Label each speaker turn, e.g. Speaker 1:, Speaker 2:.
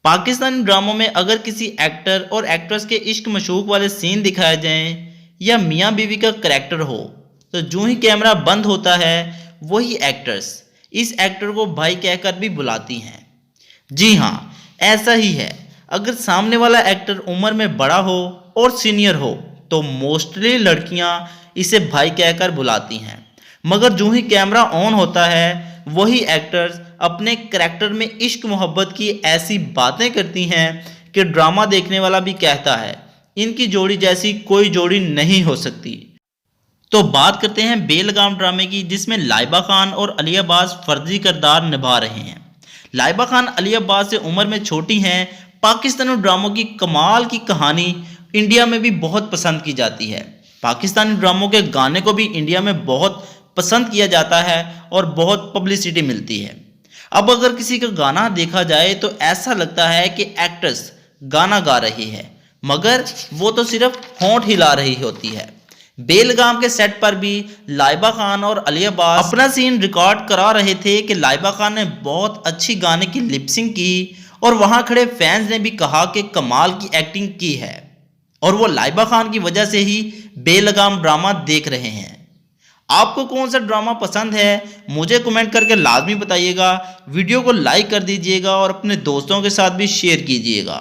Speaker 1: पाकिस्तानी ड्रामों में अगर किसी एक्टर और एक्ट्रेस के इश्क मशूक वाले सीन दिखाए जाएं या मियाँ बीवी का करैक्टर हो तो जो ही कैमरा बंद होता है वही एक्ट्रेस इस एक्टर को भाई कहकर भी बुलाती हैं। जी हाँ, ऐसा ही है। अगर सामने वाला एक्टर उम्र में बड़ा हो और सीनियर हो तो मोस्टली लड़कियां इसे भाई कहकर बुलाती हैं, मगर जो ही कैमरा ऑन होता है वही एक्टर्स अपने करैक्टर में इश्क मोहब्बत की ऐसी बातें करती हैं कि ड्रामा देखने वाला भी कहता है इनकी जोड़ी जैसी कोई जोड़ी नहीं हो सकती। तो बात करते हैं बेलगाम ड्रामे की, जिसमें लाइबा खान और अली अब्बास फर्जी किरदार निभा रहे हैं। लाइबा खान अली अब्बास से उम्र में छोटी हैं। पाकिस्तानी ड्रामों की कमाल की कहानी इंडिया में भी बहुत पसंद की जाती है। पाकिस्तानी ड्रामों के गाने को भी इंडिया में बहुत पसंद किया जाता है और बहुत पब्लिसिटी मिलती है। अब अगर किसी का गाना देखा जाए तो ऐसा लगता है कि एक्ट्रेस गाना गा रही है, मगर वो तो सिर्फ होंठ हिला रही होती है। बेलगाम के सेट पर भी लाइबा खान और अली अब्बास अपना सीन रिकॉर्ड करा रहे थे कि लाइबा खान ने बहुत अच्छी गाने की लिपसिंग की और वहां खड़े फैंस ने भी कहा कि कमाल की एक्टिंग की है और वो लाइबा खान की वजह से ही बेलगाम ड्रामा देख रहे हैं। आपको कौन सा ड्रामा पसंद है मुझे कमेंट करके लाजमी बताइएगा। वीडियो को लाइक कर दीजिएगा और अपने दोस्तों के साथ भी शेयर कीजिएगा।